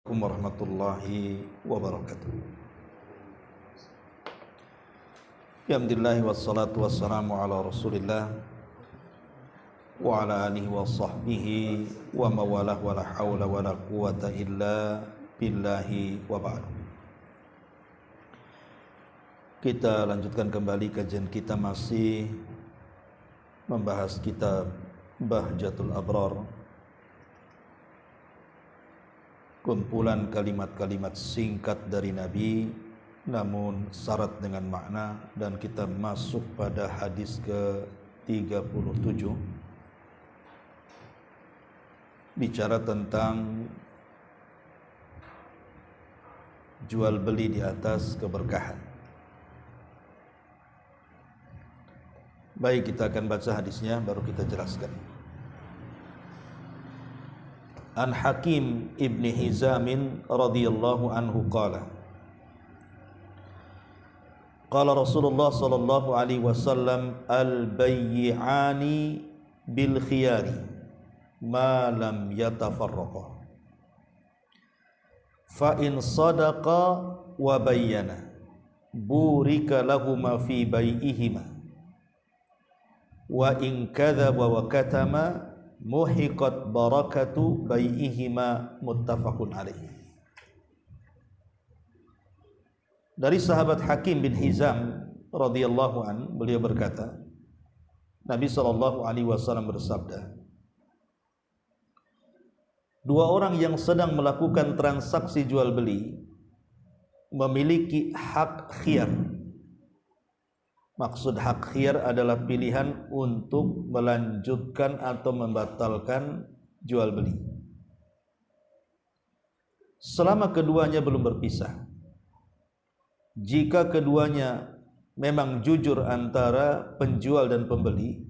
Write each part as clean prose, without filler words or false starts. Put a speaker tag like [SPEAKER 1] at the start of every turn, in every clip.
[SPEAKER 1] Assalamualaikum warahmatullahi wabarakatuh. Alhamdulillah wassalatu wassalamu ala Rasulillah wa ala alihi wa sahbihi wa mawalah wa la hawla wa la quwata illa billahi wa ba'du. Kita lanjutkan kembali kajian kita, masih membahas kitab Bahjatul Abrar, kumpulan kalimat-kalimat singkat dari Nabi namun syarat dengan makna, dan kita masuk pada hadis ke-37 bicara tentang jual beli di atas keberkahan. Baik, kita akan baca hadisnya baru kita jelaskan. An Hakim ibni Hizamin radhiyallahu anhu qala qala Rasulullah sallallahu alaihi wasallam al-bayyi'ani bil khiyari ma lam yatafarraqa fa in sadaqa wa bayyana burika lahuma fi bai'ihima wa in kadzaba wa katama muhiqat barakatu bai'ihima, muttafaqun alaih. Dari sahabat Hakim bin Hizam radhiyallahu an, beliau berkata, Nabi sallallahu alaihi wasallam bersabda, dua orang yang sedang melakukan transaksi jual beli memiliki hak khiyar. Maksud hak khiyar adalah pilihan untuk melanjutkan atau membatalkan jual beli selama keduanya belum berpisah. Jika keduanya memang jujur antara penjual dan pembeli,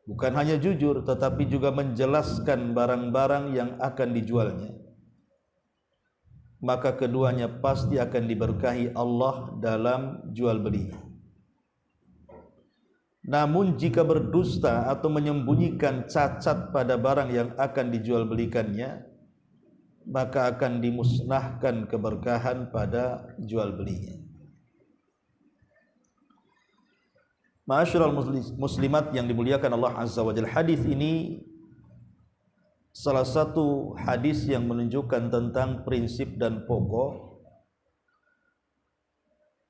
[SPEAKER 1] bukan hanya jujur tetapi juga menjelaskan barang-barang yang akan dijualnya, maka keduanya pasti akan diberkahi Allah dalam jual belinya. Namun jika berdusta atau menyembunyikan cacat pada barang yang akan dijual belikannya, maka akan dimusnahkan keberkahan pada jual belinya. Ma'asyiral muslimat yang dimuliakan Allah Azza wa Jalla, hadis ini salah satu hadis yang menunjukkan tentang prinsip dan pokok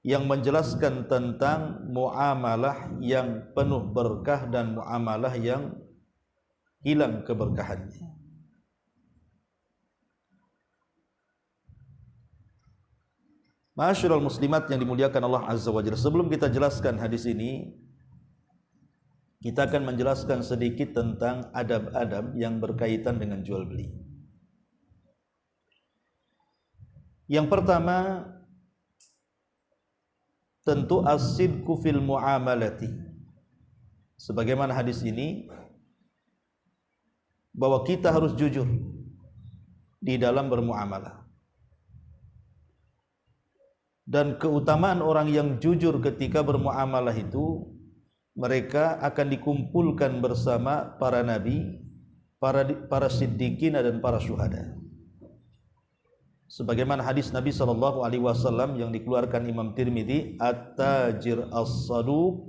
[SPEAKER 1] yang menjelaskan tentang muamalah yang penuh berkah dan muamalah yang hilang keberkahannya. Ma'asyiral muslimat yang dimuliakan Allah Azza wa Jalla, sebelum kita jelaskan hadis ini, kita akan menjelaskan sedikit tentang adab-adab yang berkaitan dengan jual beli. Yang pertama, tentu as-sidqu fil muamalati. Sebagaimana hadis ini, bahwa kita harus jujur di dalam bermuamalah. Dan keutamaan orang yang jujur ketika bermuamalah itu, mereka akan dikumpulkan bersama para nabi, para siddiqin dan para syuhada. Sebagaimana hadis Nabi sallallahu alaihi wasallam yang dikeluarkan Imam Tirmidzi, at-tajir as-saduq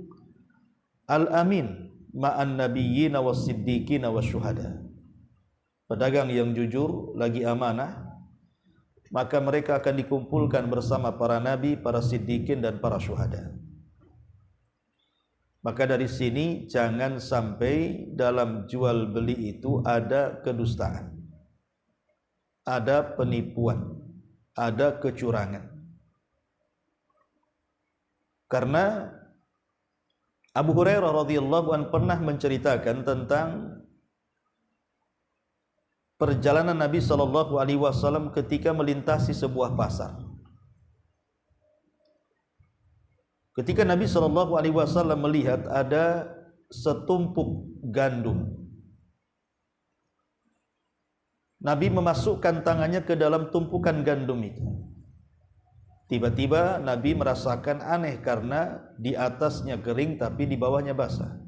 [SPEAKER 1] al-amin ma'an nabiyyina was-siddiqina wasyuhada. Pedagang yang jujur lagi amanah, maka mereka akan dikumpulkan bersama para nabi, para siddiqin dan para syuhada. Maka dari sini jangan sampai dalam jual beli itu ada kedustaan, ada penipuan, ada kecurangan. Karena Abu Hurairah radhiyallahu anhu pernah menceritakan tentang perjalanan Nabi sallallahu alaihi wasallam ketika melintasi sebuah pasar. Ketika Nabi sallallahu alaihi wasallam melihat ada setumpuk gandum, Nabi memasukkan tangannya ke dalam tumpukan gandum itu. Tiba-tiba Nabi merasakan aneh karena di atasnya kering tapi di bawahnya basah.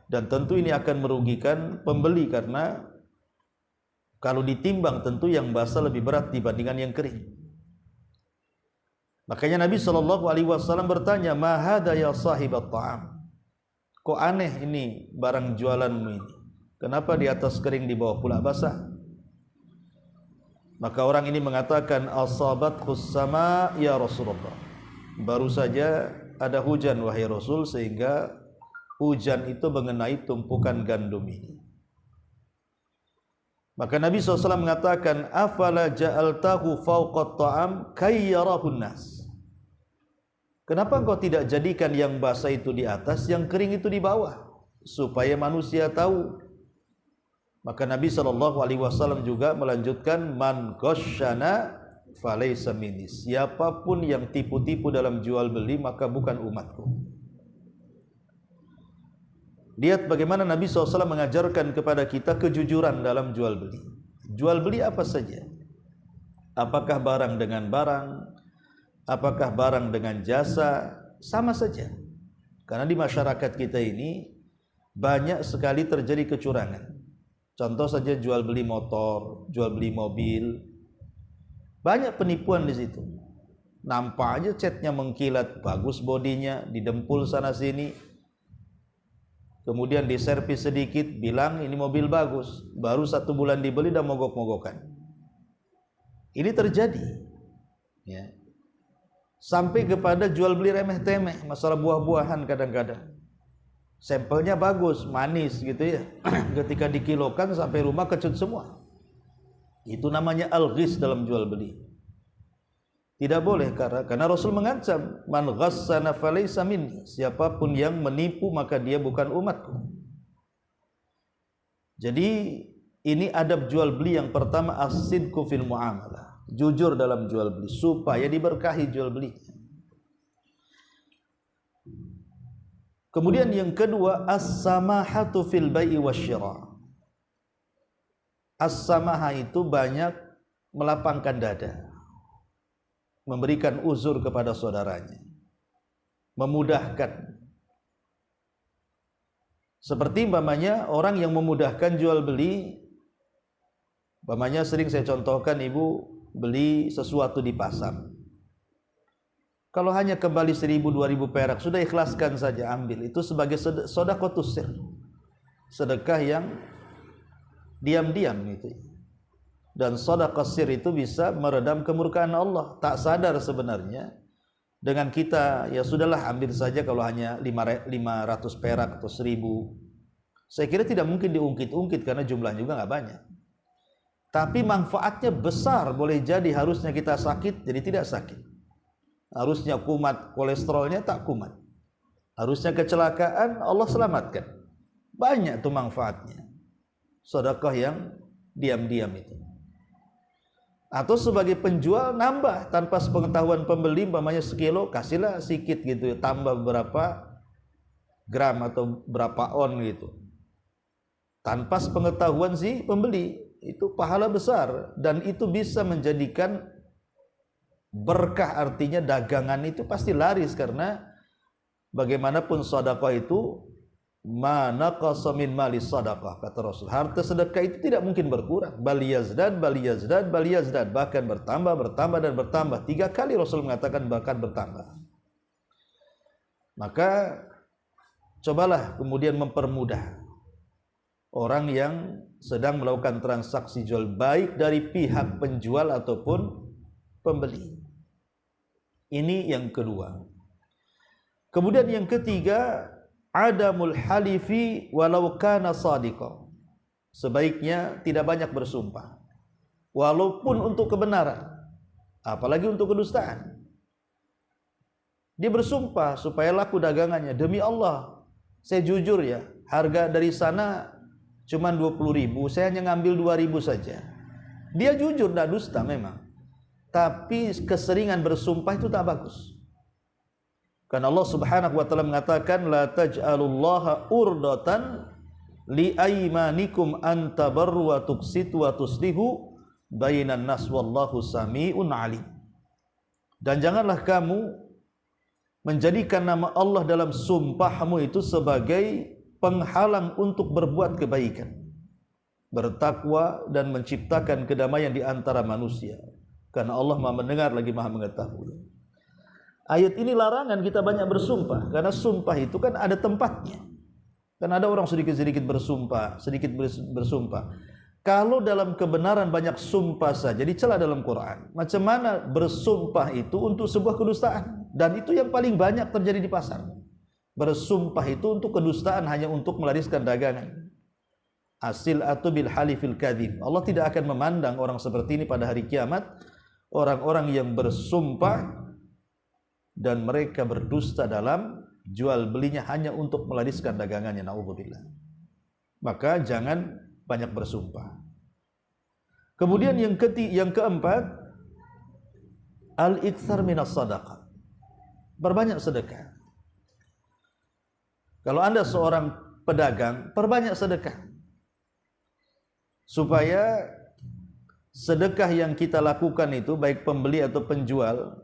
[SPEAKER 1] Dan tentu ini akan merugikan pembeli karena Kalau ditimbang tentu yang basah lebih berat dibandingkan yang kering. Makanya Nabi SAW bertanya, "Ma hadza ya sahibat ta'am?" Kok aneh ini barang jualanmu ini? Kenapa di atas kering di bawah pula basah? Maka orang ini mengatakan, "Asabatkus sama ya Rasulullah." Baru saja ada hujan wahai Rasul, sehingga hujan itu mengenai tumpukan gandum ini. Maka Nabi SAW mengatakan, "Afala ja'altahu fawqat ta'am kayyarahun nas." Kenapa engkau tidak jadikan yang basah itu di atas, yang kering itu di bawah, supaya manusia tahu? Maka Nabi SAW juga melanjutkan, "Man ghasyana falaysa minni." Siapapun yang tipu-tipu dalam jual beli maka bukan umatku. Lihat bagaimana Nabi SAW mengajarkan kepada kita kejujuran dalam jual beli. Jual beli apa saja. Apakah barang dengan barang, apakah barang dengan jasa, sama saja. Karena di masyarakat kita ini banyak sekali terjadi kecurangan. Contoh saja jual beli motor, jual beli mobil. Banyak penipuan di situ. Nampak aja catnya mengkilat, bagus bodinya, didempul sana sini. Kemudian diservis sedikit, bilang ini mobil bagus. Baru 1 bulan dibeli dan mogok-mogokan. Ini terjadi. Ya. Sampai kepada jual beli remeh-temeh, masalah buah-buahan kadang-kadang. Sampelnya bagus, manis gitu ya. Ketika dikilokan sampai rumah kecut semua. Itu namanya al-ghis dalam jual beli. Tidak boleh, karena Rasul mengancam, "Man ghassana falaysa minni." Siapapun yang menipu maka dia bukan umatku. Jadi ini adab jual beli yang pertama, as-sidqu fil muamalah. Jujur dalam jual beli supaya diberkahi jual beli. Kemudian yang kedua, as-samahatu fil bai'i wasyira. As-samaha itu banyak melapangkan dada, memberikan uzur kepada saudaranya, memudahkan. Seperti umpamanya orang yang memudahkan jual beli, umpamanya sering saya contohkan, ibu beli sesuatu di pasar. Kalau hanya kembali 1.000-2.000 perak, sudah ikhlaskan saja, ambil. Itu sebagai sedekahus sir, sedekah yang diam-diam itu. Dan sedekah sir itu bisa meredam kemurkaan Allah. Tak sadar sebenarnya, dengan kita, ya sudahlah ambil saja kalau hanya 500 perak atau 1.000. Saya kira tidak mungkin diungkit-ungkit karena jumlahnya juga nggak banyak. Tapi manfaatnya besar, boleh jadi harusnya kita sakit jadi tidak sakit. Harusnya kumat kolesterolnya tak kumat. Harusnya kecelakaan Allah selamatkan. Banyak tuh manfaatnya. Sedekah yang diam-diam itu. Atau sebagai penjual nambah tanpa sepengetahuan pembeli, umpamanya sekilo, kasihlah sedikit gitu, tambah berapa gram atau berapa on gitu. Tanpa sepengetahuan si pembeli, itu pahala besar dan itu bisa menjadikan berkah, artinya dagangan itu pasti laris, karena bagaimanapun sedekah itu mana qasamin mali sadaqah, kata Rasul, harta sedekah itu tidak mungkin berkurang, bal yazdad, bahkan bertambah dan bertambah. 3 kali Rasul mengatakan bahkan bertambah. Maka cobalah kemudian mempermudah orang yang sedang melakukan transaksi jual, baik dari pihak penjual ataupun pembeli. Ini yang kedua. Kemudian yang ketiga, adamul halifi walau kana shadiqa. Sebaiknya tidak banyak bersumpah, walaupun untuk kebenaran, apalagi untuk kedustaan. Dia bersumpah supaya laku dagangannya, demi Allah, saya jujur ya, harga dari sana cuma 20.000, saya hanya ngambil 2.000 saja. Dia jujur, tidak dusta memang. Tapi keseringan bersumpah itu tak bagus. Karena Allah Subhanahu wa taala mengatakan, la taj'alullaha urdatan li aymanikum an tabarru wa tuqsitu wa tuslihu bainan nas wallahu samiun alim. Dan janganlah kamu menjadikan nama Allah dalam sumpahmu itu sebagai penghalang untuk berbuat kebaikan. bertakwa dan menciptakan kedamaian di antara manusia. Karena Allah Maha mendengar lagi Maha mengetahui. Ayat ini larangan kita banyak bersumpah, karena sumpah itu kan ada tempatnya. Kan ada orang sedikit-sedikit bersumpah, bersumpah. Kalau dalam kebenaran banyak sumpah saja dicela dalam Quran. Macam mana bersumpah itu untuk sebuah kedustaan? Dan itu yang paling banyak terjadi di pasar. Bersumpah itu untuk kedustaan, hanya untuk melariskan dagangan. Asil atau bil halifil kadzib. Allah tidak akan memandang orang seperti ini pada hari kiamat. Orang-orang yang bersumpah dan mereka berdusta dalam jual belinya hanya untuk melariskan dagangannya. Na'udzubillah. Maka jangan banyak bersumpah. Kemudian yang keempat, al-iktsar minas shadaqah. Berbanyak sedekah. Kalau Anda seorang pedagang, perbanyak sedekah. Supaya sedekah yang kita lakukan itu, baik pembeli atau penjual,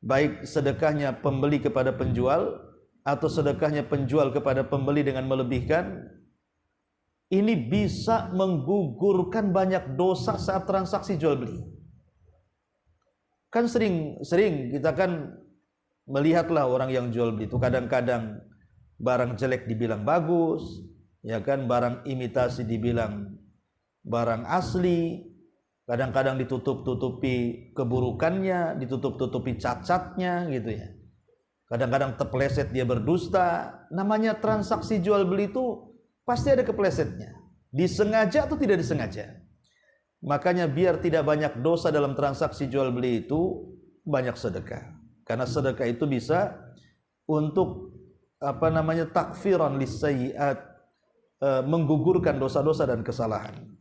[SPEAKER 1] baik sedekahnya pembeli kepada penjual atau sedekahnya penjual kepada pembeli dengan melebihkan, ini bisa menggugurkan banyak dosa saat transaksi jual beli. Kan sering kita kan melihatlah orang yang jual beli itu kadang-kadang barang jelek dibilang bagus, ya kan, barang imitasi dibilang barang asli. Kadang-kadang ditutup-tutupi keburukannya, ditutup-tutupi cacatnya gitu ya. Kadang-kadang terpeleset dia berdusta. Namanya transaksi jual beli itu pasti ada kepelesetnya. Disengaja atau tidak disengaja. Makanya biar tidak banyak dosa dalam transaksi jual beli itu, banyak sedekah. Karena sedekah itu bisa untuk takfiran lisayyi'at, menggugurkan dosa-dosa dan kesalahan.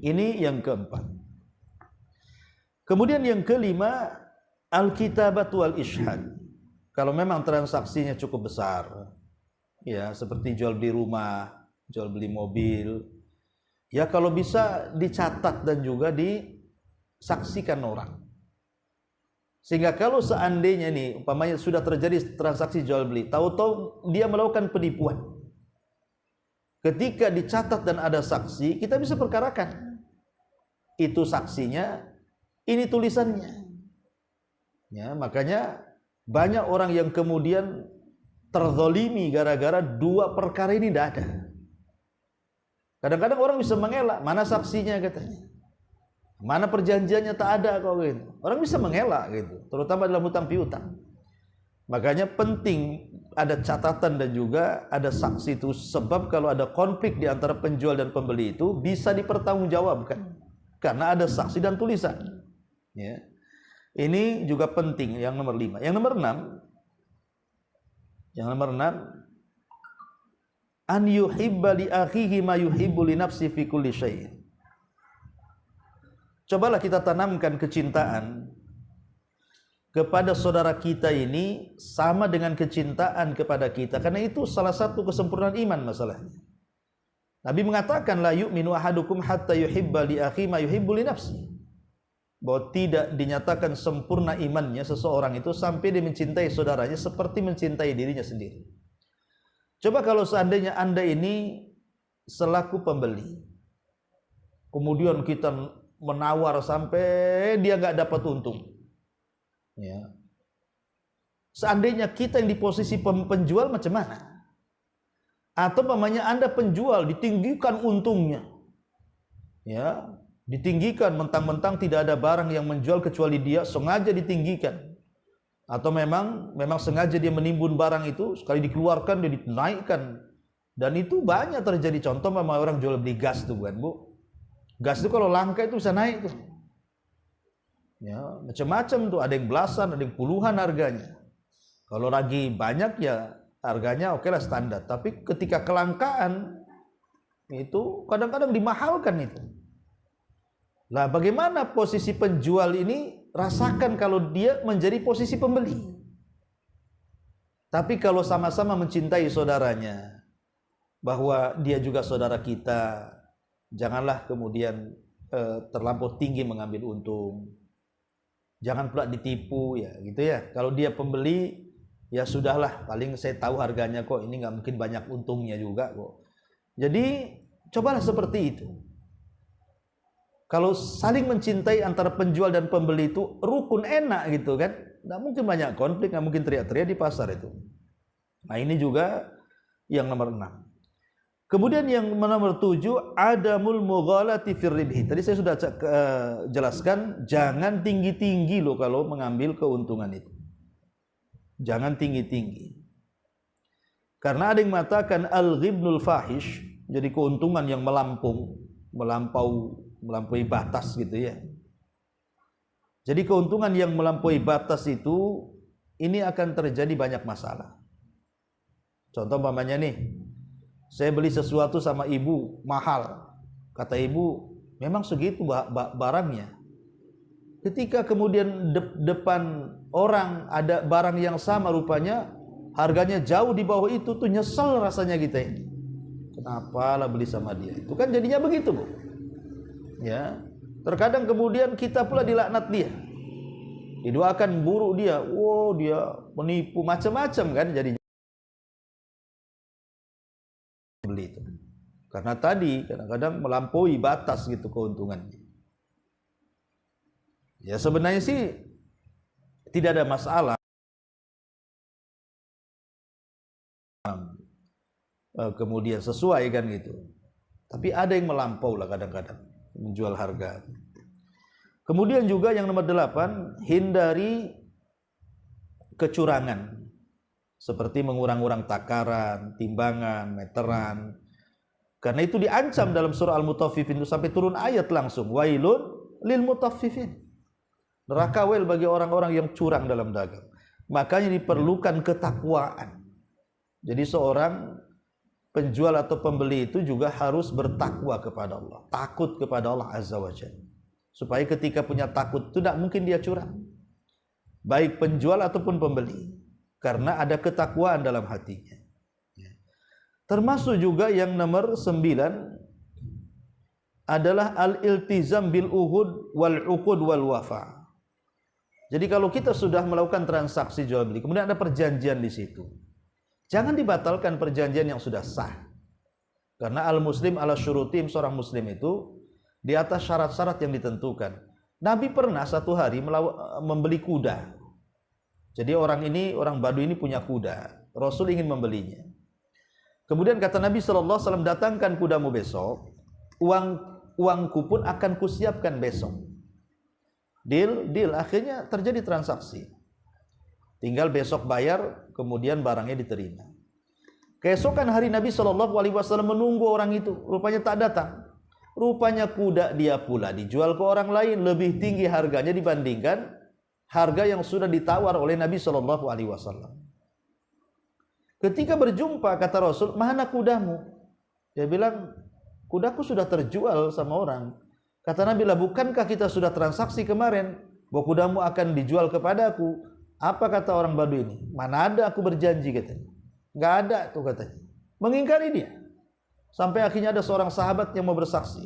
[SPEAKER 1] Ini yang keempat. Kemudian yang kelima, al-kitabat wal ishhad. Kalau memang transaksinya cukup besar, ya seperti jual beli rumah, jual beli mobil, ya kalau bisa dicatat dan juga disaksikan orang. Sehingga kalau seandainya nih, umpamanya sudah terjadi transaksi jual beli, tahu-tahu dia melakukan penipuan. Ketika dicatat dan ada saksi, kita bisa perkarakan. Itu saksinya, ini tulisannya. Ya, makanya banyak orang yang kemudian terzolimi gara-gara dua perkara ini tidak ada. Kadang-kadang orang bisa mengelak, mana saksinya katanya, mana perjanjiannya, tak ada kok gitu. Orang bisa mengelak gitu, terutama dalam hutang piutang. Makanya penting ada catatan dan juga ada saksi itu, sebab kalau ada konflik di antara penjual dan pembeli itu bisa dipertanggungjawabkan karena ada saksi dan tulisan. Ya. Ini juga penting. Yang nomor 5. Yang nomor 6, an yuhibba li akhihi ma yuhibbu li nafsi fi kulli syai'. Cobalah kita tanamkan kecintaan kepada saudara kita ini sama dengan kecintaan kepada kita, karena itu salah satu kesempurnaan iman masalahnya. Nabi mengatakan la yu'minu ahadukum hatta yuhibba li akhi ma yuhibbu li nafsi. Bahwa tidak dinyatakan sempurna imannya seseorang itu sampai dia mencintai saudaranya seperti mencintai dirinya sendiri. Coba kalau seandainya Anda ini selaku pembeli, kemudian kita menawar sampai dia nggak dapat untung. Ya. Seandainya kita yang di posisi penjual macam mana? Atau namanya Anda penjual, ditinggikan untungnya. Ya, ditinggikan, mentang-mentang tidak ada barang yang menjual kecuali dia, sengaja ditinggikan. Atau memang sengaja dia menimbun barang itu, sekali dikeluarkan dia dinaikkan. Dan itu banyak terjadi. Contoh memang orang jual beli gas tuh, bukan Bu? Gas itu kalau langka itu bisa naik tuh. Ya, macam-macam tuh, ada yang belasan, ada yang puluhan harganya. Kalau lagi banyak ya harganya oke lah standar, tapi ketika kelangkaan itu kadang-kadang dimahalkan itu. Lah bagaimana posisi penjual ini? Rasakan kalau dia menjadi posisi pembeli. Tapi kalau sama-sama mencintai saudaranya, bahwa dia juga saudara kita, janganlah kemudian terlampau tinggi mengambil untung. Jangan pula ditipu ya, gitu ya. Kalau dia pembeli, ya sudahlah, paling saya tahu harganya kok, ini nggak mungkin banyak untungnya juga kok. Jadi Cobalah seperti itu. Kalau saling mencintai antara penjual dan pembeli itu rukun, enak gitu kan. Nggak mungkin banyak konflik, nggak mungkin teriak-teriak di pasar itu. Nah ini juga yang nomor 6. Kemudian yang nomor 7, adamul mughalati fir ribhi. Tadi saya sudah jelaskan, jangan tinggi-tinggi loh kalau mengambil keuntungan itu. Jangan tinggi-tinggi. Karena ada yang mengatakan al-ghibnul fahish, jadi keuntungan yang melampaui batas gitu ya. Jadi keuntungan yang melampaui batas itu, ini akan terjadi banyak masalah. Contoh umpamanya nih, saya beli sesuatu sama ibu mahal, kata ibu memang segitu barangnya. Ketika kemudian depan orang ada barang yang sama rupanya harganya jauh di bawah itu, tuh nyesel rasanya kita ini. Kenapa lah beli sama dia? Itu kan jadinya begitu, Bu. Ya, terkadang kemudian kita pula dilaknat dia, didoakan buruk dia, wow dia menipu macam-macam kan jadinya beli itu. Karena tadi kadang-kadang melampaui batas gitu keuntungannya. Ya sebenarnya sih tidak ada masalah. Kemudian sesuai kan gitu. Tapi ada yang melampau lah kadang-kadang menjual harga. Kemudian juga yang nomor 8, hindari kecurangan. Seperti mengurang-urang takaran, timbangan, meteran. Karena itu diancam dalam surah Al-Mutaffifin itu sampai turun ayat langsung. Wailun lil mutaffifin. Neraka wel bagi orang-orang yang curang dalam dagang. Makanya diperlukan ketakwaan. Jadi seorang penjual atau pembeli itu juga harus bertakwa kepada Allah. Takut kepada Allah Azza wa Jalla. Supaya ketika punya takut itu tidak mungkin dia curang. Baik penjual ataupun pembeli. Karena ada ketakwaan dalam hatinya. Termasuk juga yang nomor 9 adalah al-iltizam bil uhud wal uqud wal wafa. Jadi kalau kita sudah melakukan transaksi jual beli, kemudian ada perjanjian di situ, jangan dibatalkan perjanjian yang sudah sah. Karena al-muslim ala syurutim, seorang muslim itu di atas syarat-syarat yang ditentukan. Nabi pernah satu hari membeli kuda. Jadi orang Baduy ini punya kuda. Rasul ingin membelinya. Kemudian kata Nabi SAW, datangkan kudamu besok, uangku pun akan kusiapkan besok. Deal. Akhirnya terjadi transaksi. Tinggal besok bayar, kemudian barangnya diterima. Keesokan hari Nabi SAW menunggu orang itu, rupanya tak datang. Rupanya kuda dia pula dijual ke orang lain, lebih tinggi harganya dibandingkan harga yang sudah ditawar oleh Nabi SAW. Ketika berjumpa kata Rasul, mana kudamu? Dia bilang, kudaku sudah terjual sama orang. Kata Nabi, lah bukankah kita sudah transaksi kemarin bahwa kudamu akan dijual kepadaku? Apa kata orang Baduy ini? Mana ada aku berjanji katanya. Nggak ada tuh katanya. Mengingkari dia. Sampai akhirnya ada seorang sahabat yang mau bersaksi.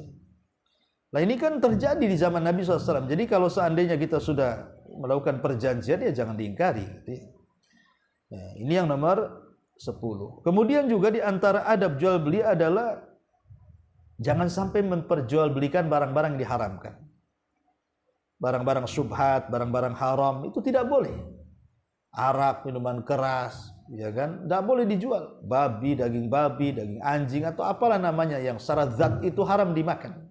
[SPEAKER 1] Nah ini kan terjadi di zaman Nabi SAW. Jadi kalau seandainya kita sudah melakukan perjanjian, ya jangan diingkari. Ya, ini yang nomor 10. Kemudian juga di antara adab jual beli adalah jangan sampai memperjualbelikan barang-barang yang diharamkan. Barang-barang syubhat, barang-barang haram itu tidak boleh. Arak, minuman keras, ya kan? Tidak boleh dijual. Daging babi, daging anjing atau apalah namanya yang secara zat itu haram dimakan.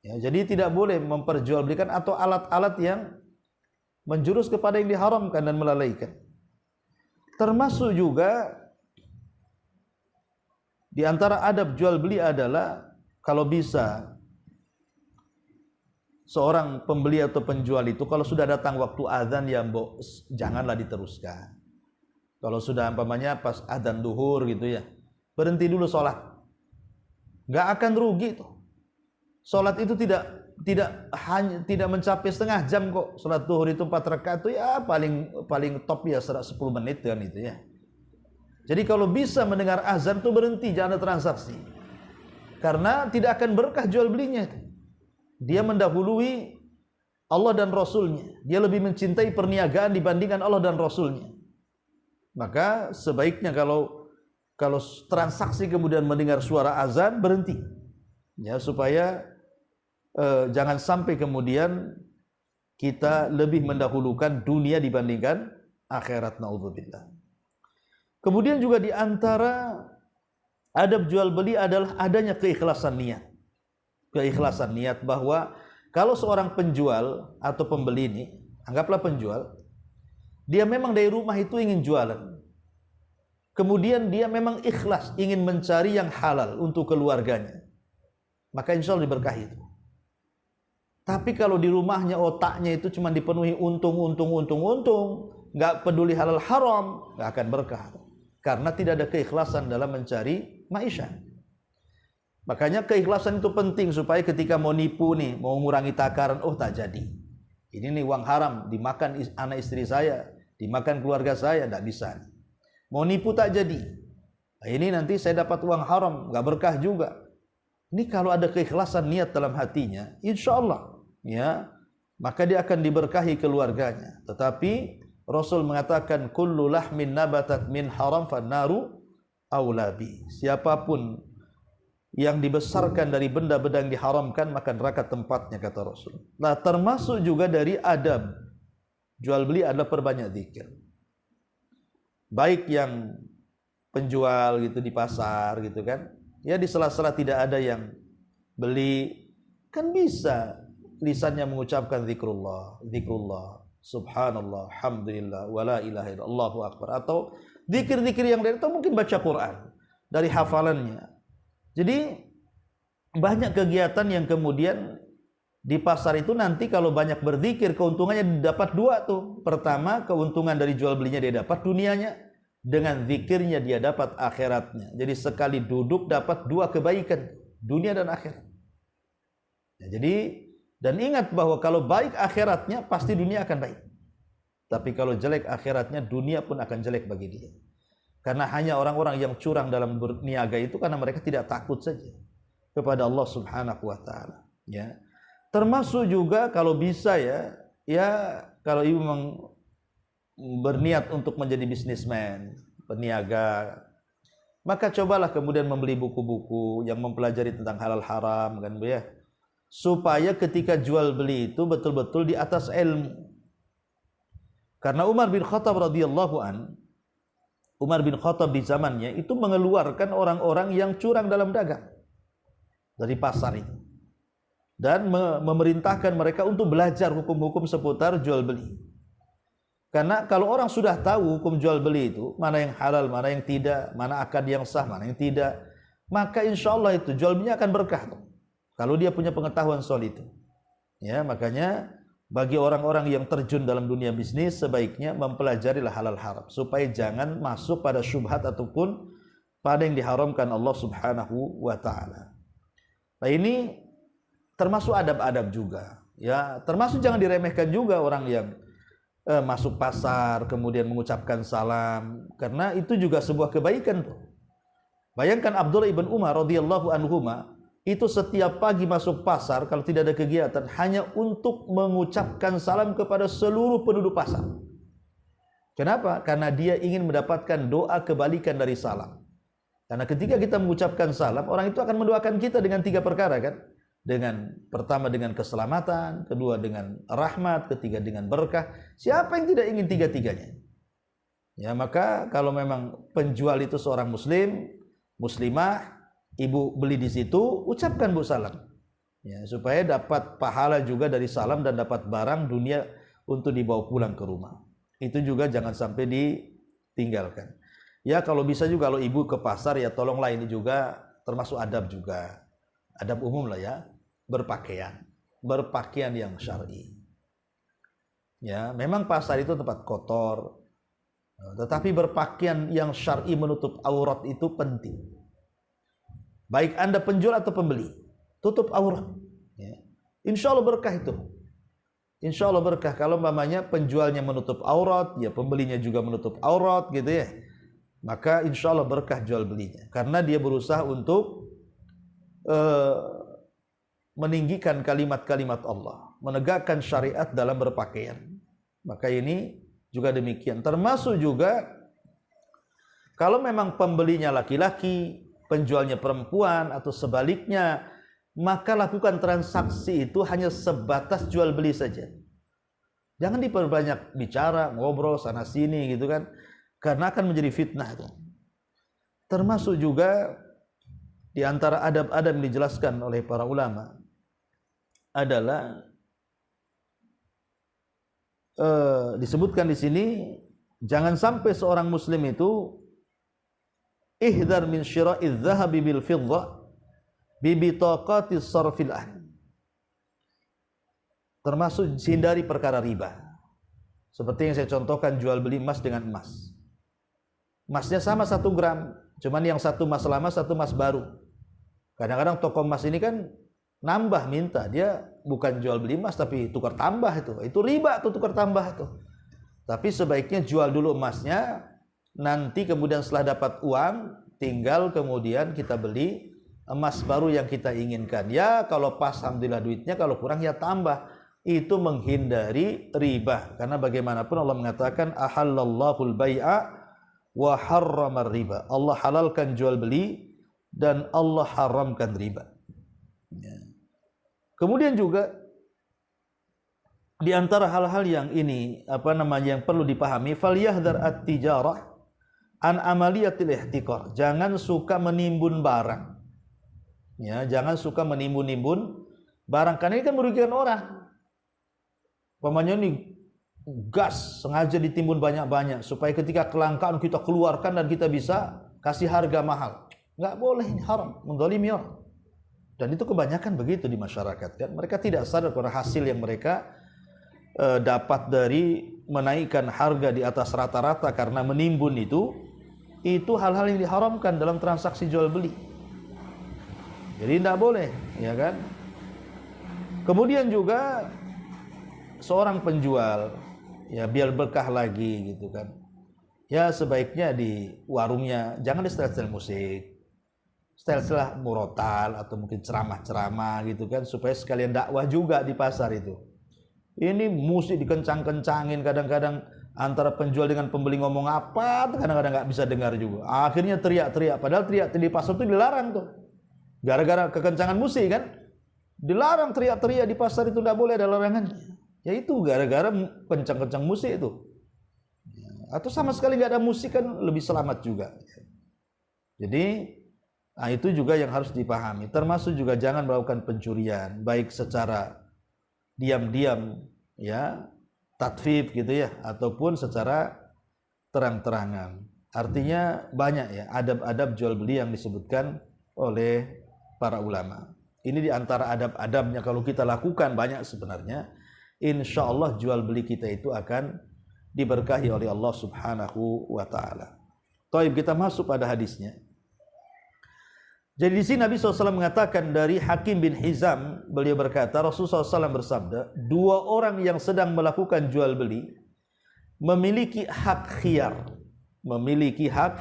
[SPEAKER 1] Ya, jadi tidak boleh memperjualbelikan atau alat-alat yang menjurus kepada yang diharamkan dan melalaikan. Termasuk juga di antara adab jual beli adalah kalau bisa seorang pembeli atau penjual itu kalau sudah datang waktu azan ya janganlah diteruskan. Kalau sudah umpamanya pas azan duhur gitu ya, berhenti dulu sholat. Nggak akan rugi tuh. Sholat itu tidak mencapai setengah jam kok. Sholat duhur itu 4 rakaat itu ya paling top ya 10 menit kan itu ya. Jadi kalau bisa mendengar azan tuh berhenti, jangan ada transaksi. Karena tidak akan berkah jual belinya. Dia mendahului Allah dan Rasulnya. Dia lebih mencintai perniagaan dibandingkan Allah dan Rasulnya. Maka sebaiknya kalau Kalau transaksi kemudian mendengar suara azan, berhenti. Ya, supaya jangan sampai kemudian kita lebih mendahulukan dunia dibandingkan akhirat, naudzubillah. Kemudian juga di antara adab jual beli adalah adanya keikhlasan niat. Keikhlasan niat bahwa kalau seorang penjual atau pembeli ini, anggaplah penjual, dia memang dari rumah itu ingin jualan. Kemudian dia memang ikhlas ingin mencari yang halal untuk keluarganya, maka insya Allah diberkahi itu. Tapi kalau di rumahnya otaknya itu cuma dipenuhi untung, nggak peduli halal haram, nggak akan berkah. Karena tidak ada keikhlasan dalam mencari maisha. Makanya keikhlasan itu penting supaya ketika mau nipu nih, mau mengurangi takaran, oh tak jadi. Ini nih uang haram, dimakan anak istri saya, dimakan keluarga saya, tidak bisa. Mau nipu tak jadi. Nah, ini nanti saya dapat uang haram, nggak berkah juga. Ini kalau ada keikhlasan niat dalam hatinya, insya Allah, ya, maka dia akan diberkahi keluarganya. Tetapi Rasul mengatakan, kullu lahmin nabatat min haram fannaru aulabi. Siapapun yang dibesarkan dari benda-benda yang diharamkan, maka neraka tempatnya, kata Rasul. Nah, termasuk juga dari adab jual beli adalah perbanyak zikir. Baik yang penjual gitu di pasar gitu kan, ya di sela-sela tidak ada yang beli, kan bisa lisannya mengucapkan zikrullah, subhanallah, alhamdulillah, wala ilaha illallah, Allahu akbar, atau zikir-zikir yang lain, atau mungkin baca Quran dari hafalannya. Jadi banyak kegiatan yang kemudian di pasar itu nanti kalau banyak berzikir, keuntungannya dapat dua tuh. Pertama, keuntungan dari jual belinya dia dapat dunianya, dengan zikirnya dia dapat akhiratnya. Jadi sekali duduk dapat dua kebaikan, dunia dan akhirat. Ya, jadi, dan ingat bahwa kalau baik akhiratnya, pasti dunia akan baik. Tapi kalau jelek akhiratnya, dunia pun akan jelek bagi dia. Karena hanya orang-orang yang curang dalam berniaga itu karena mereka tidak takut saja kepada Allah Subhanahu wa taala, ya. Termasuk juga kalau bisa ya kalau ibu memang berniat untuk menjadi bisnismen, peniaga, maka cobalah kemudian membeli buku-buku yang mempelajari tentang halal haram, kan Bu ya. Supaya ketika jual beli itu betul-betul di atas ilmu. Karena Umar bin Khattab radhiyallahu an, Umar bin Khattab di zamannya itu mengeluarkan orang-orang yang curang dalam dagang dari pasar itu, dan memerintahkan mereka untuk belajar hukum-hukum seputar jual beli. Karena kalau orang sudah tahu hukum jual beli itu, mana yang halal, mana yang tidak, mana akad yang sah, mana yang tidak, maka insya Allah itu jual belinya akan berkah tuh, kalau dia punya pengetahuan soal itu. Ya, makanya bagi orang-orang yang terjun dalam dunia bisnis, sebaiknya mempelajarilah halal haram, supaya jangan masuk pada syubhat ataupun pada yang diharamkan Allah Subhanahu wa ta'ala. Nah, ini termasuk adab-adab juga, ya, termasuk jangan diremehkan juga orang yang masuk pasar kemudian mengucapkan salam, karena itu juga sebuah kebaikan tuh. Bayangkan Abdullah ibn Umar radhiyallahu anhuma itu setiap pagi masuk pasar kalau tidak ada kegiatan hanya untuk mengucapkan salam kepada seluruh penduduk pasar. Kenapa? Karena dia ingin mendapatkan doa kebalikan dari salam. Karena ketika kita mengucapkan salam, orang itu akan mendoakan kita dengan 3 perkara kan? Pertama dengan keselamatan, kedua dengan rahmat, ketiga dengan berkah. Siapa yang tidak ingin 3-tiganya? Ya, maka kalau memang penjual itu seorang muslim, muslimah, ibu beli di situ, ucapkan Bu salam. Ya, supaya dapat pahala juga dari salam dan dapat barang dunia untuk dibawa pulang ke rumah. Itu juga jangan sampai ditinggalkan. Ya, kalau bisa juga kalau ibu ke pasar, ya tolonglah ini juga termasuk adab juga. Adab umum lah ya, berpakaian yang syar'i. Ya, memang pasar itu tempat kotor, tetapi berpakaian yang syar'i menutup aurat itu penting. Baik Anda penjual atau pembeli, tutup aurat. Ya. Insya Allah berkah itu. Insya Allah berkah. Kalau mamanya penjualnya menutup aurat, ya pembelinya juga menutup aurat gitu ya. Maka insya Allah berkah jual belinya. Karena dia berusaha untuk meninggikan kalimat-kalimat Allah, menegakkan syariat dalam berpakaian. Maka ini juga demikian. Termasuk juga Kalau memang pembelinya laki-laki, penjualnya perempuan atau sebaliknya, maka lakukan transaksi itu hanya sebatas jual beli saja. Jangan diperbanyak bicara, ngobrol sana sini gitu kan, karena akan menjadi fitnah itu. Termasuk juga di antara adab-adab yang dijelaskan oleh para ulama adalah disebutkan di sini, jangan sampai seorang muslim itu ihdar min syira'iz zahabi bil fiddah bi bitaqatis sarfil ahli. Termasuk hindari perkara riba. Seperti yang saya contohkan, jual beli emas dengan emas. Emasnya sama 1 gram, cuman yang satu emas lama, satu emas baru. Kadang-kadang toko emas ini kan nambah minta, dia bukan jual beli emas tapi tukar tambah itu riba tuh, tukar tambah tuh. Tapi sebaiknya jual dulu emasnya, nanti kemudian setelah dapat uang tinggal kemudian kita beli emas baru yang kita inginkan. Ya kalau pas alhamdulillah duitnya, kalau kurang ya tambah. Itu menghindari riba, karena bagaimanapun Allah mengatakan ahallallahul bai'a wa harramar riba. Allah halalkan jual beli dan Allah haramkan riba. Ya. Kemudian juga di antara hal-hal yang ini yang perlu dipahami, falyahdhar at-tijarah an amaliyatil ihtikar. Jangan suka menimbun barang. Ya, jangan suka menimbun-nimbun barang, karena ini kan merugikan orang. Umpamanya ini gas sengaja ditimbun banyak-banyak supaya ketika kelangkaan kita keluarkan dan kita bisa kasih harga mahal. Enggak boleh, ini haram, menzalimi orang. Dan itu kebanyakan begitu di masyarakat kan. Mereka tidak sadar bahwa hasil yang mereka dapat dari menaikkan harga di atas rata-rata karena menimbun itu hal-hal yang diharamkan dalam transaksi jual beli. Jadi tidak boleh, ya kan? Kemudian juga seorang penjual, ya biar berkah lagi gitu kan. Ya sebaiknya di warungnya jangan di setel musik, setel murotal atau mungkin ceramah-ceramah gitu kan, supaya sekalian dakwah juga di pasar itu. Ini musik dikencang-kencangin, kadang-kadang antara penjual dengan pembeli ngomong apa, kadang-kadang nggak bisa dengar juga. Akhirnya teriak-teriak, padahal teriak di pasar itu dilarang tuh. Gara-gara kekencangan musik kan, dilarang teriak-teriak di pasar itu, tidak boleh, ada larangannya. Ya itu gara-gara kencang-kencang musik itu. Atau sama sekali nggak ada musik kan lebih selamat juga. Jadi itu juga yang harus dipahami. Termasuk juga jangan melakukan pencurian, baik secara diam-diam, ya, tatfif gitu ya, ataupun secara terang-terangan. Artinya banyak ya adab-adab jual beli yang disebutkan oleh para ulama. Ini diantara adab-adabnya kalau kita lakukan banyak sebenarnya. Insya Allah jual beli kita itu akan diberkahi oleh Allah Subhanahu wa Ta'ala. Taib, kita masuk pada hadisnya. Jadi di sini Nabi SAW mengatakan dari Hakim bin Hizam, beliau berkata, Rasulullah SAW bersabda, 2 orang yang sedang melakukan jual beli memiliki hak khiyar. Memiliki hak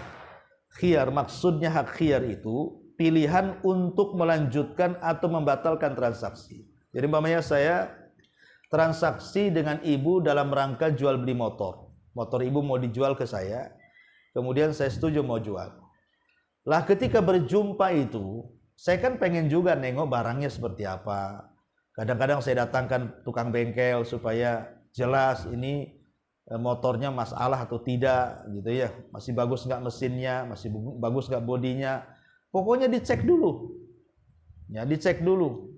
[SPEAKER 1] khiyar, maksudnya hak khiyar itu pilihan untuk melanjutkan atau membatalkan transaksi. Jadi umpamanya saya transaksi dengan ibu dalam rangka jual beli motor. Motor ibu mau dijual ke saya, kemudian saya setuju mau jual. Lah ketika berjumpa itu, saya kan pengen juga nengok barangnya seperti apa. Kadang-kadang saya datangkan tukang bengkel supaya jelas ini motornya masalah atau tidak gitu ya. Masih bagus nggak mesinnya, masih bagus nggak bodinya. Pokoknya dicek dulu. Ya, dicek dulu.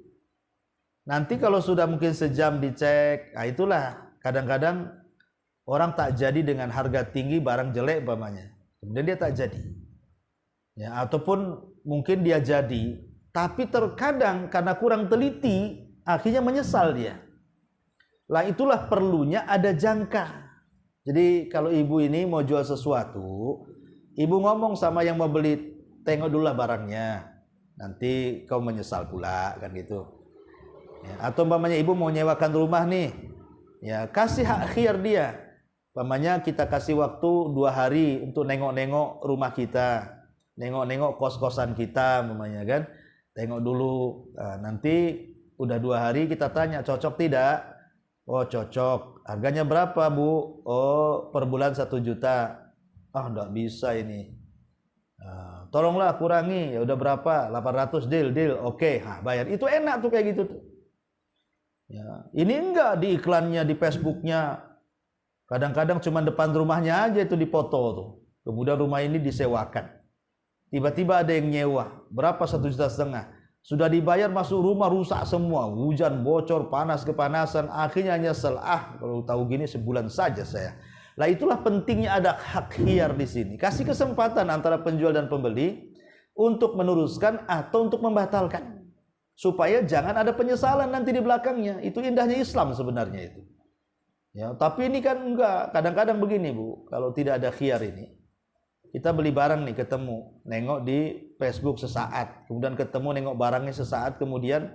[SPEAKER 1] Nanti kalau sudah mungkin sejam dicek, itulah kadang-kadang orang tak jadi dengan harga tinggi barang jelek umpamanya. Kemudian dia tak jadi. Ya, ataupun mungkin dia jadi, tapi terkadang karena kurang teliti akhirnya menyesal dia. Lah itulah perlunya ada jangka. Jadi kalau ibu ini mau jual sesuatu, ibu ngomong sama yang mau beli, tengok dulu lah barangnya. Nanti kau menyesal pula kan gitu. Ya, atau umpamanya ibu mau nyewakan rumah nih, ya kasih hak khiyar dia. Umpamanya kita kasih waktu 2 hari untuk nengok-nengok rumah kita, nengok-nengok kos-kosan kita, umpamanya kan, tengok dulu. Nanti udah 2 hari kita tanya cocok tidak? Oh cocok. Harganya berapa bu? Oh per bulan 1 juta. Ah enggak bisa ini. tolonglah kurangi, ya udah berapa? 800 deal, oke, bayar. Itu enak tuh kayak gitu tuh. Ya, ini enggak di iklannya di Facebooknya, kadang-kadang cuma depan rumahnya aja itu dipoto tuh. Kemudian rumah ini disewakan. Tiba-tiba ada yang nyewa, berapa 1,5 juta. Sudah dibayar, masuk rumah rusak semua, hujan, bocor, panas, kepanasan, akhirnya nyesel. Kalau tahu gini sebulan saja saya. Lah itulah pentingnya ada hak khiyar di sini. Kasih kesempatan antara penjual dan pembeli untuk meneruskan atau untuk membatalkan. Supaya jangan ada penyesalan nanti di belakangnya. Itu indahnya Islam sebenarnya itu. Ya, tapi ini kan enggak. Kadang-kadang begini Bu, kalau tidak ada khiyar ini, kita beli barang nih, ketemu, nengok di Facebook sesaat, kemudian ketemu nengok barangnya sesaat, kemudian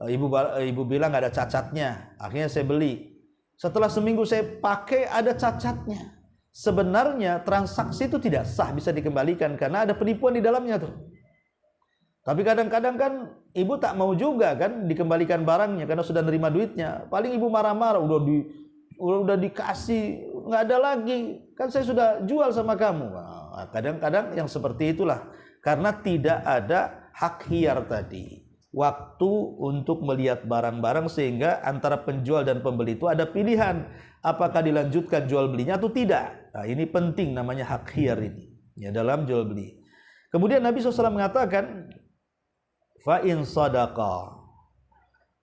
[SPEAKER 1] ibu bilang nggak ada cacatnya, akhirnya saya beli. Setelah seminggu saya pakai ada cacatnya. Sebenarnya transaksi itu tidak sah, bisa dikembalikan karena ada penipuan di dalamnya tuh. Tapi kadang-kadang kan ibu tak mau juga kan dikembalikan barangnya karena sudah nerima duitnya. Paling ibu marah-marah, udah dikasih, nggak ada lagi, kan saya sudah jual sama kamu. Kadang-kadang yang seperti itulah karena tidak ada hak khiyar tadi, waktu untuk melihat barang-barang, sehingga antara penjual dan pembeli itu ada pilihan apakah dilanjutkan jual belinya atau tidak. Nah, ini penting, namanya hak khiyar ini ya dalam jual beli. Kemudian Nabi SAW mengatakan, fa in sadaqa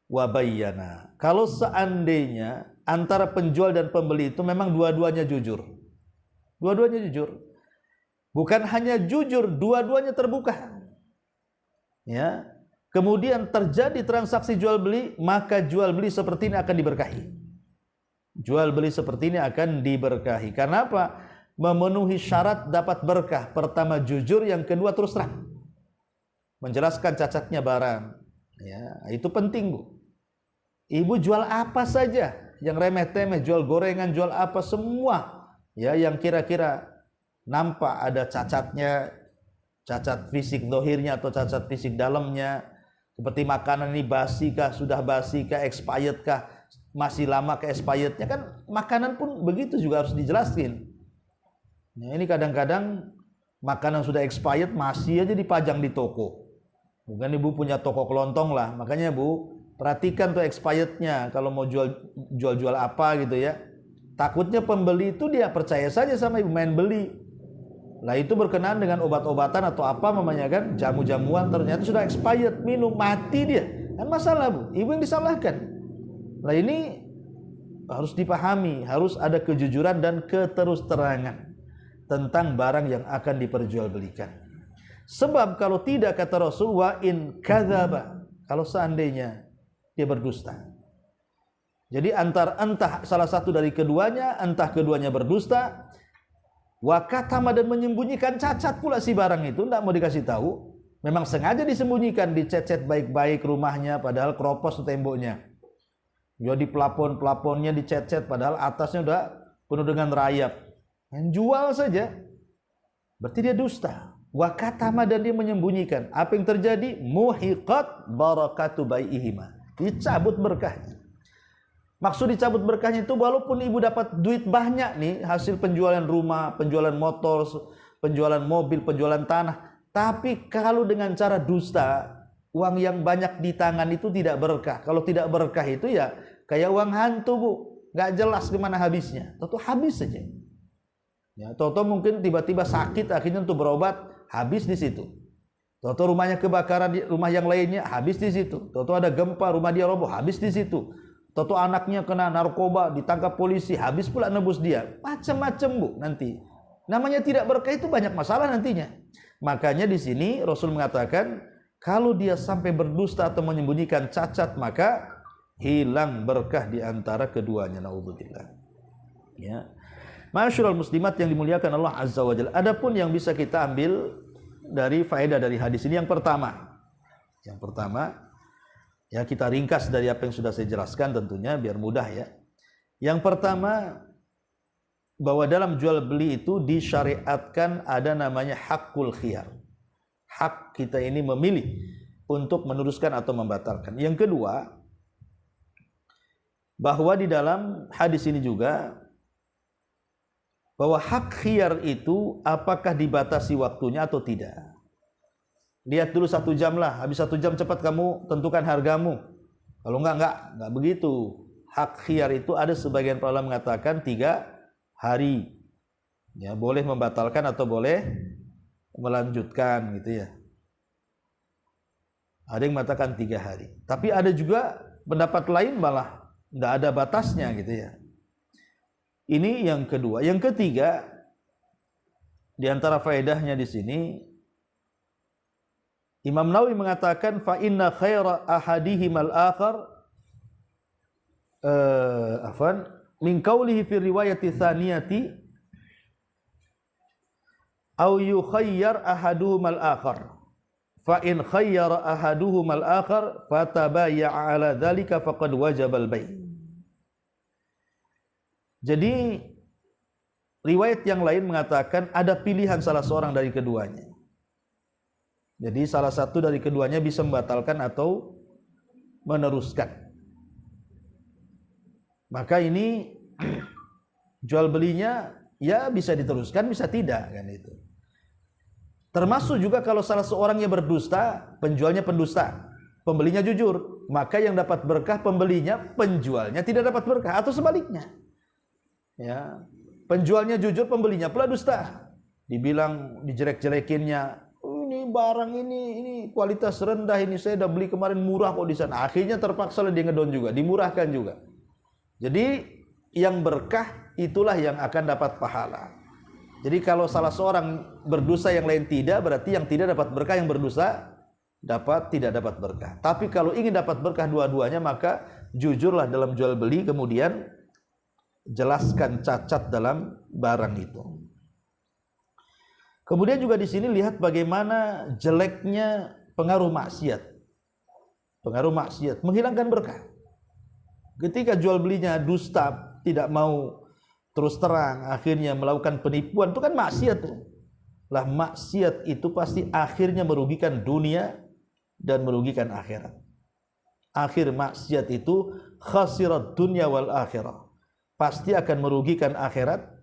[SPEAKER 1] wa bayyana, kalau seandainya antara penjual dan pembeli itu memang dua-duanya jujur. Dua-duanya jujur. Bukan hanya jujur, dua-duanya terbuka. Ya. Kemudian terjadi transaksi jual beli, maka jual beli seperti ini akan diberkahi. Jual beli seperti ini akan diberkahi. Karena apa? Memenuhi syarat dapat berkah. Pertama jujur, yang kedua terus terang. Menjelaskan cacatnya barang. Ya, itu penting Bu. Ibu jual apa saja, yang remeh-temeh, jual gorengan, jual apa, semua ya yang kira-kira nampak ada cacatnya, cacat fisik dohirnya atau cacat fisik dalamnya, seperti makanan ini basi kah, sudah basi kah, expired kah, masih lama ke expirednya, kan makanan pun begitu juga harus dijelaskan. Nah, ini kadang-kadang makanan sudah expired masih aja dipajang di toko. Bukan ibu punya toko kelontong lah, makanya Bu perhatikan tuh expirednya kalau mau jual apa gitu ya. Takutnya pembeli itu dia percaya saja sama ibu, main beli. Lah itu berkenaan dengan obat-obatan atau apa namanya kan, jamu-jamuan, ternyata sudah expired, minum mati dia. Kan masalah Bu, ibu yang disalahkan. Lah ini harus dipahami, harus ada kejujuran dan keterus-terangan tentang barang yang akan diperjualbelikan. Sebab kalau tidak, kata Rasul, wa in kadzaba, kalau seandainya dia berdusta. Jadi entah salah satu dari keduanya, entah keduanya berdusta, wa katama, dan menyembunyikan cacat pula si barang itu, tidak mau dikasih tahu, memang sengaja disembunyikan, dicet-cet baik-baik rumahnya padahal keropos temboknya. Jadi plafon-plafonnya dicet-cet padahal atasnya udah penuh dengan rayap. Menjual saja, berarti dia dusta. Wa katama, dan dia menyembunyikan. Apa yang terjadi? Muhiqat barakatu bai'ihima, dicabut berkahnya. Maksud dicabut berkahnya itu, walaupun ibu dapat duit banyak nih, hasil penjualan rumah, penjualan motor, penjualan mobil, penjualan tanah, tapi kalau dengan cara dusta, uang yang banyak di tangan itu tidak berkah. Kalau tidak berkah itu ya kayak uang hantu Bu, nggak jelas kemana habisnya. Tahu habis saja. Ya, tahu mungkin tiba-tiba sakit, akhirnya untuk berobat habis di situ. Tahu rumahnya kebakaran, rumah yang lainnya habis di situ. Tahu ada gempa, rumah dia roboh, habis di situ. Tahu anaknya kena narkoba, ditangkap polisi, habis pula nebus dia. Macam-macam Bu nanti. Namanya tidak berkah itu banyak masalah nantinya. Makanya di sini Rasul mengatakan, kalau dia sampai berdusta atau menyembunyikan cacat, maka hilang berkah di antara keduanya. Naudzubillah. Ya. Ma'asyiral muslimat yang dimuliakan Allah Azza wa Jalla. Adapun yang bisa kita ambil dari faedah dari hadis ini, yang pertama, ya kita ringkas dari apa yang sudah saya jelaskan tentunya biar mudah ya. Yang pertama, bahwa dalam jual beli itu disyariatkan ada namanya hakul khiyar. Hak kita ini memilih untuk meneruskan atau membatalkan. Yang kedua, bahwa di dalam hadis ini juga bahwa hak khiyar itu apakah dibatasi waktunya atau tidak. Lihat dulu 1 jam lah, habis 1 jam cepat kamu tentukan hargamu. Kalau enggak begitu. Hak khiyar itu ada sebagian para ulama mengatakan 3 hari. Ya, boleh membatalkan atau boleh melanjutkan gitu ya. Ada yang mengatakan 3 hari. Tapi ada juga pendapat lain malah enggak ada batasnya gitu ya. Ini yang kedua. Yang ketiga, di antara faedahnya di sini, Imam Nawawi mengatakan fa inna khaira ahadihim al-akhar min qawlihi fi riwayati tsaniyati aw yukhayyar ahaduhum al-akhar fa in khayyara ahaduhum al-akhar fatabayya'a ala dzalika faqad wajaba al-bai'. Jadi riwayat yang lain mengatakan ada pilihan salah seorang dari keduanya. Jadi salah satu dari keduanya bisa membatalkan atau meneruskan. Maka ini jual belinya ya bisa diteruskan, bisa tidak kan itu. Termasuk juga kalau salah seorangnya berdusta, penjualnya pendusta, pembelinya jujur, maka yang dapat berkah pembelinya, penjualnya tidak dapat berkah atau sebaliknya. Ya, penjualnya jujur, pembelinya pula dusta. Dibilang dijelek-jelekinnya, ini barang ini kualitas rendah, ini saya udah beli kemarin murah kok di sana. Akhirnya terpaksa dia ngedon juga, dimurahkan juga. Jadi yang berkah itulah yang akan dapat pahala. Jadi kalau salah seorang berdosa yang lain tidak, berarti yang tidak dapat berkah yang berdosa tidak dapat berkah. Tapi kalau ingin dapat berkah dua-duanya, maka jujurlah dalam jual beli, kemudian jelaskan cacat dalam barang itu. Kemudian juga di sini lihat bagaimana jeleknya pengaruh maksiat. Pengaruh maksiat menghilangkan berkah. Ketika jual belinya dusta, tidak mau terus terang, akhirnya melakukan penipuan, itu kan maksiat tuh. Lah maksiat itu pasti akhirnya merugikan dunia dan merugikan akhirat. Akhir maksiat itu khasirat dunya wal akhirah. Pasti akan merugikan akhirat.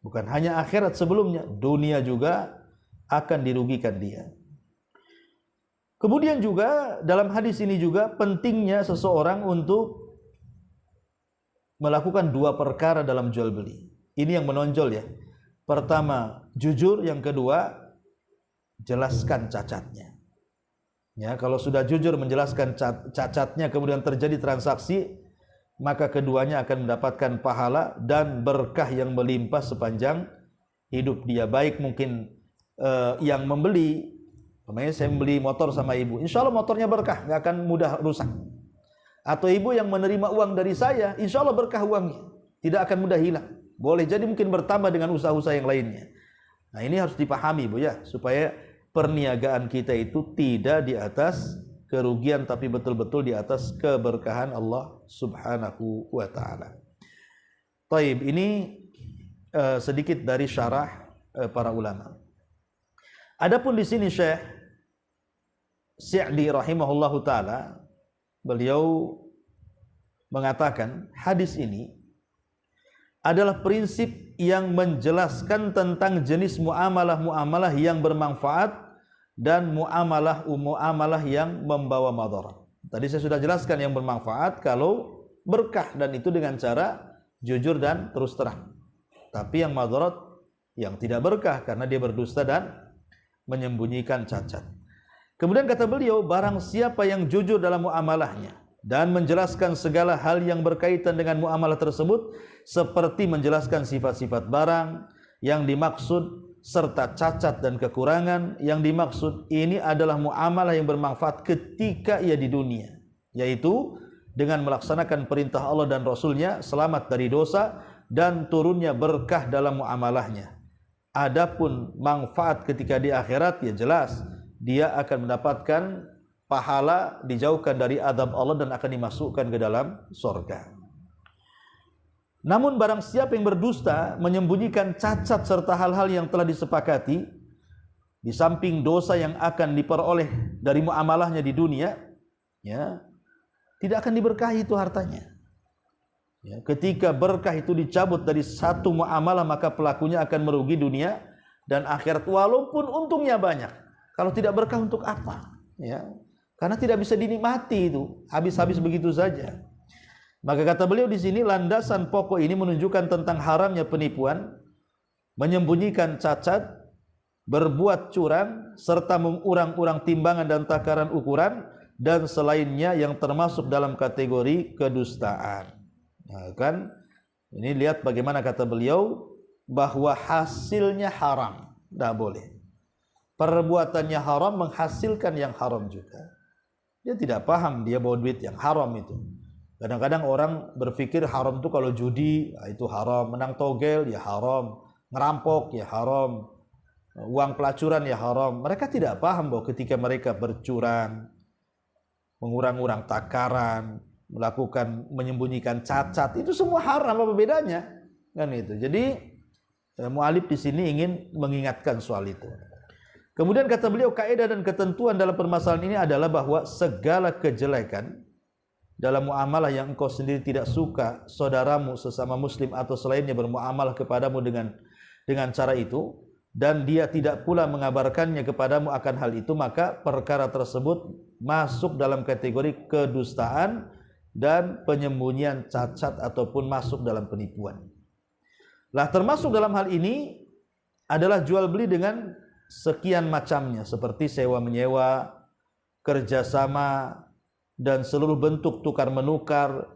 [SPEAKER 1] Bukan hanya akhirat sebelumnya, dunia juga akan dirugikan dia. Kemudian juga dalam hadis ini juga pentingnya seseorang untuk melakukan 2 perkara dalam jual beli. Ini yang menonjol ya. Pertama, jujur, yang kedua, jelaskan cacatnya. Ya, kalau sudah jujur menjelaskan cacatnya kemudian terjadi transaksi, maka keduanya akan mendapatkan pahala dan berkah yang melimpah sepanjang hidup dia. Baik mungkin yang membeli, namanya saya membeli motor sama ibu, insya Allah motornya berkah, nggak akan mudah rusak. Atau ibu yang menerima uang dari saya, insya Allah berkah uangnya, tidak akan mudah hilang. Boleh jadi mungkin bertambah dengan usaha-usaha yang lainnya. Nah ini harus dipahami Bu ya, supaya perniagaan kita itu tidak di atas kerugian, tapi betul-betul di atas keberkahan Allah Subhanahu wa taala. Taib, ini sedikit dari syarah para ulama. Adapun di sini Syekh Sa'di rahimahullahu taala, beliau mengatakan hadis ini adalah prinsip yang menjelaskan tentang jenis muamalah-muamalah yang bermanfaat dan muamalah yang membawa madarat. Tadi saya sudah jelaskan yang bermanfaat kalau berkah, dan itu dengan cara jujur dan terus terang. Tapi yang madarat yang tidak berkah karena dia berdusta dan menyembunyikan cacat. Kemudian kata beliau, barang siapa yang jujur dalam muamalahnya dan menjelaskan segala hal yang berkaitan dengan muamalah tersebut, seperti menjelaskan sifat-sifat barang yang dimaksud serta cacat dan kekurangan yang dimaksud, ini adalah muamalah yang bermanfaat ketika ia di dunia, yaitu dengan melaksanakan perintah Allah dan Rasulnya, selamat dari dosa dan turunnya berkah dalam muamalahnya. Adapun manfaat ketika di akhirat, ya jelas dia akan mendapatkan pahala, dijauhkan dari azab Allah dan akan dimasukkan ke dalam surga. Namun barang siapa yang berdusta, menyembunyikan cacat serta hal-hal yang telah disepakati, di samping dosa yang akan diperoleh dari muamalahnya di dunia, ya, tidak akan diberkahi itu hartanya. Ya, ketika berkah itu dicabut dari satu muamalah, maka pelakunya akan merugi dunia dan akhirat walaupun untungnya banyak. Kalau tidak berkah untuk apa? Ya, karena tidak bisa dinikmati itu, habis-habis begitu saja. Maka kata beliau di sini, landasan pokok ini menunjukkan tentang haramnya penipuan, menyembunyikan cacat, berbuat curang, serta mengurang-urang timbangan dan takaran ukuran dan selainnya yang termasuk dalam kategori kedustaan. Nah, kan ini lihat bagaimana kata beliau bahwa hasilnya haram, tidak boleh. Perbuatannya haram menghasilkan yang haram juga. Dia tidak paham, dia bawa duit yang haram itu. Kadang-kadang orang berpikir haram itu kalau judi, itu haram, menang togel ya haram, ngerampok ya haram, uang pelacuran ya haram. Mereka tidak paham bahwa ketika mereka bercurang, mengurang-urang takaran, melakukan menyembunyikan cacat, itu semua haram. Apa bedanya? Kan itu. Jadi mu'alif di sini ingin mengingatkan soal itu. Kemudian kata beliau, kaidah dan ketentuan dalam permasalahan ini adalah bahwa segala kejelekan dalam muamalah yang engkau sendiri tidak suka saudaramu sesama muslim atau selainnya bermuamalah kepadamu dengan cara itu, dan dia tidak pula mengabarkannya kepadamu akan hal itu, maka perkara tersebut masuk dalam kategori kedustaan dan penyembunyian cacat ataupun masuk dalam penipuan. Lah, termasuk dalam hal ini adalah jual beli dengan sekian macamnya, seperti sewa menyewa, kerjasama, dan seluruh bentuk tukar menukar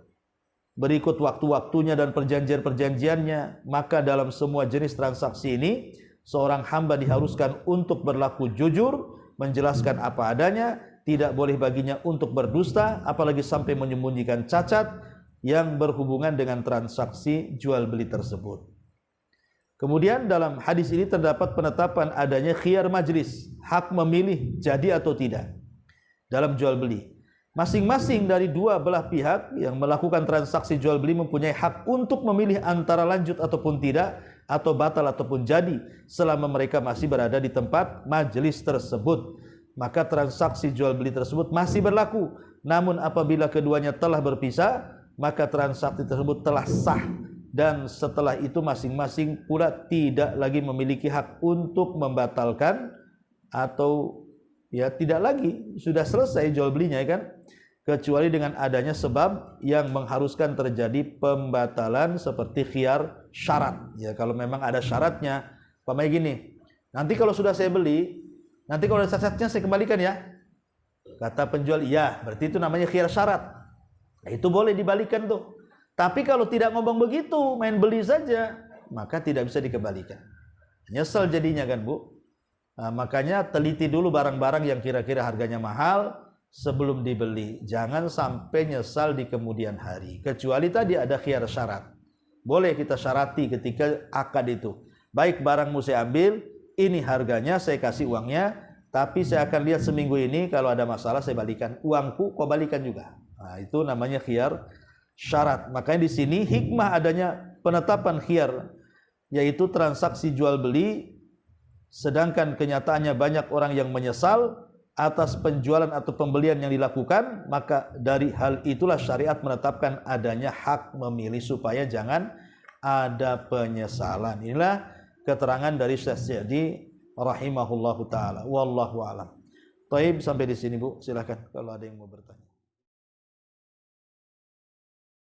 [SPEAKER 1] berikut waktu-waktunya dan perjanjian-perjanjiannya. Maka dalam semua jenis transaksi ini seorang hamba diharuskan untuk berlaku jujur, menjelaskan apa adanya, tidak boleh baginya untuk berdusta, apalagi sampai menyembunyikan cacat yang berhubungan dengan transaksi jual beli tersebut. Kemudian dalam hadis ini terdapat penetapan adanya khiyar majlis, hak memilih jadi atau tidak dalam jual beli. Masing-masing dari dua belah pihak yang melakukan transaksi jual beli mempunyai hak untuk memilih antara lanjut ataupun tidak, atau batal ataupun jadi, selama mereka masih berada di tempat majelis tersebut. Maka transaksi jual beli tersebut masih berlaku. Namun apabila keduanya telah berpisah, maka transaksi tersebut telah sah, dan setelah itu masing-masing pula tidak lagi memiliki hak untuk membatalkan, atau ya tidak lagi, sudah selesai jual belinya, ya kan, kecuali dengan adanya sebab yang mengharuskan terjadi pembatalan seperti khiyar syarat. Ya, kalau memang ada syaratnya, umpamanya gini, nanti kalau sudah saya beli, nanti kalau ada cacatnya saya kembalikan ya. Kata penjual, iya, berarti itu namanya khiyar syarat. Nah, itu boleh dibalikan tuh. Tapi kalau tidak ngomong begitu, main beli saja, maka tidak bisa dikembalikan. Nyesel jadinya kan, Bu. Nah, makanya teliti dulu barang-barang yang kira-kira harganya mahal sebelum dibeli. Jangan sampai nyesal di kemudian hari. Kecuali tadi ada khiyar syarat. Boleh kita syarati ketika akad itu. Baik, barangmu saya ambil, ini harganya, saya kasih uangnya, tapi saya akan lihat seminggu ini, kalau ada masalah saya balikan. Uangku kau balikan juga. Nah, itu namanya khiyar syarat. Makanya di sini hikmah adanya penetapan khiyar, yaitu transaksi jual beli, sedangkan kenyataannya banyak orang yang menyesal atas penjualan atau pembelian yang dilakukan. Maka dari hal itulah syariat menetapkan adanya hak memilih supaya jangan ada penyesalan. Inilah keterangan dari Syekh Sa'di rahimahullahu taala. Wallahu alam. Taib, sampai di sini Bu, silakan kalau ada yang mau bertanya.